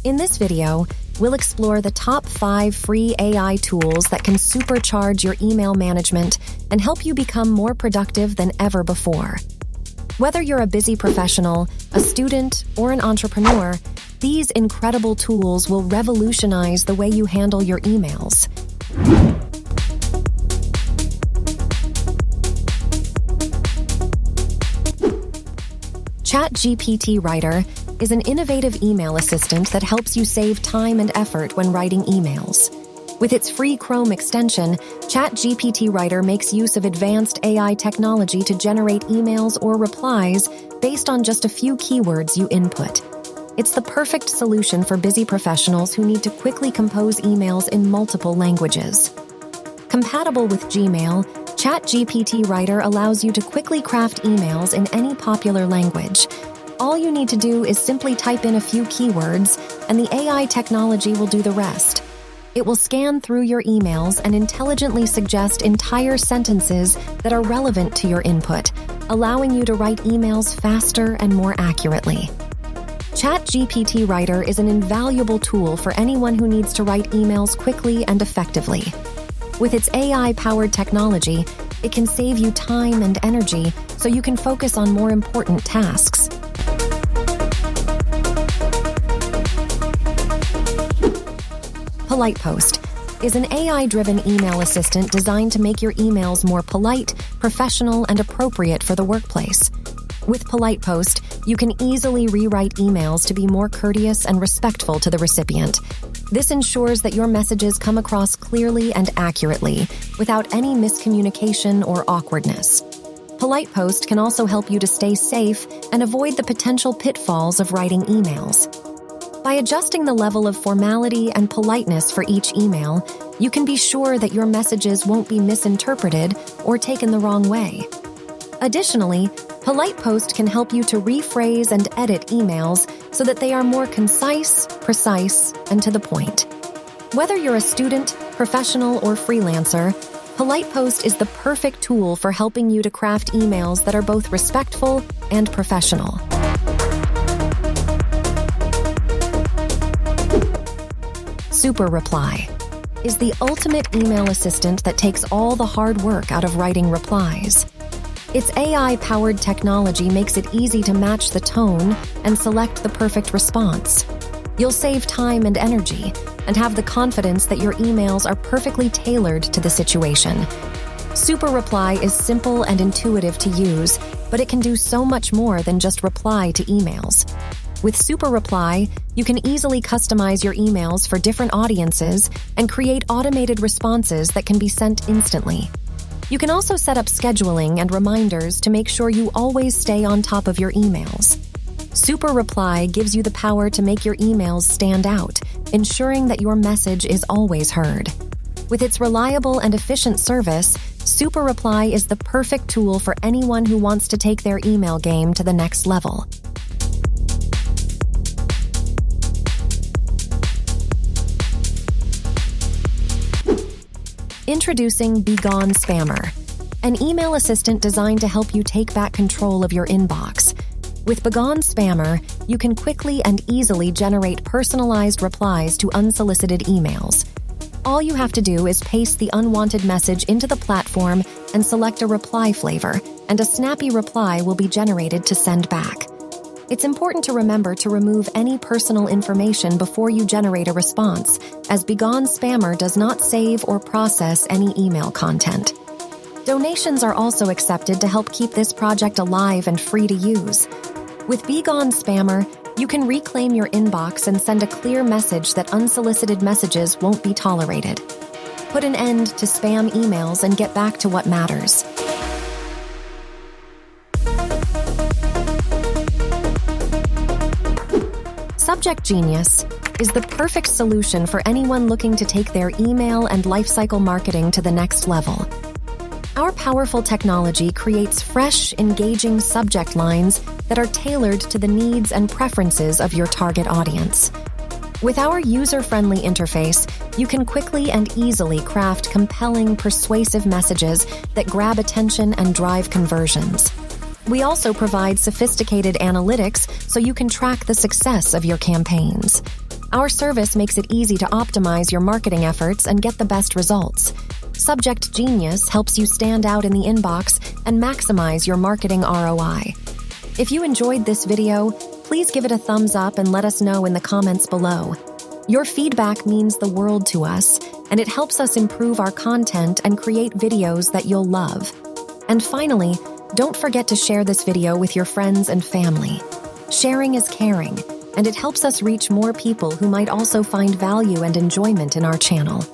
In this video, we'll explore the top 5 free AI tools that can supercharge your email management and help you become more productive than ever before. Whether you're a busy professional, a student, or an entrepreneur, these incredible tools will revolutionize the way you handle your emails. ChatGPT Writer is an innovative email assistant that helps you save time and effort when writing emails. With its free Chrome extension, ChatGPT Writer makes use of advanced AI technology to generate emails or replies based on just a few keywords you input. It's the perfect solution for busy professionals who need to quickly compose emails in multiple languages. Compatible with Gmail, ChatGPT Writer allows you to quickly craft emails in any popular language. All you need to do is simply type in a few keywords, and the AI technology will do the rest. It will scan through your emails and intelligently suggest entire sentences that are relevant to your input, allowing you to write emails faster and more accurately. ChatGPT Writer is an invaluable tool for anyone who needs to write emails quickly and effectively. With its AI-powered technology, it can save you time and energy so you can focus on more important tasks. PolitePost is an AI-driven email assistant designed to make your emails more polite, professional, and appropriate for the workplace. With PolitePost, you can easily rewrite emails to be more courteous and respectful to the recipient. This ensures that your messages come across clearly and accurately, without any miscommunication or awkwardness. PolitePost can also help you to stay safe and avoid the potential pitfalls of writing emails. By adjusting the level of formality and politeness for each email, you can be sure that your messages won't be misinterpreted or taken the wrong way. Additionally, PolitePost can help you to rephrase and edit emails so that they are more concise, precise, and to the point. Whether you're a student, professional, or freelancer, PolitePost is the perfect tool for helping you to craft emails that are both respectful and professional. SuperReply is the ultimate email assistant that takes all the hard work out of writing replies. Its AI-powered technology makes it easy to match the tone and select the perfect response. You'll save time and energy and have the confidence that your emails are perfectly tailored to the situation. SuperReply is simple and intuitive to use, but it can do so much more than just reply to emails. With SuperReply, you can easily customize your emails for different audiences and create automated responses that can be sent instantly. You can also set up scheduling and reminders to make sure you always stay on top of your emails. SuperReply gives you the power to make your emails stand out, ensuring that your message is always heard. With its reliable and efficient service, SuperReply is the perfect tool for anyone who wants to take their email game to the next level. Introducing Begone Spammer, an email assistant designed to help you take back control of your inbox. With Begone Spammer, you can quickly and easily generate personalized replies to unsolicited emails. All you have to do is paste the unwanted message into the platform and select a reply flavor, and a snappy reply will be generated to send back. It's important to remember to remove any personal information before you generate a response, as Begone Spammer does not save or process any email content. Donations are also accepted to help keep this project alive and free to use. With Begone Spammer, you can reclaim your inbox and send a clear message that unsolicited messages won't be tolerated. Put an end to spam emails and get back to what matters. Subject Genius is the perfect solution for anyone looking to take their email and lifecycle marketing to the next level. Our powerful technology creates fresh, engaging subject lines that are tailored to the needs and preferences of your target audience. With our user-friendly interface, you can quickly and easily craft compelling, persuasive messages that grab attention and drive conversions. We also provide sophisticated analytics so you can track the success of your campaigns. Our service makes it easy to optimize your marketing efforts and get the best results. Subject Genius helps you stand out in the inbox and maximize your marketing ROI. If you enjoyed this video, please give it a thumbs up and let us know in the comments below. Your feedback means the world to us, and it helps us improve our content and create videos that you'll love. And finally, don't forget to share this video with your friends and family. Sharing is caring, and it helps us reach more people who might also find value and enjoyment in our channel.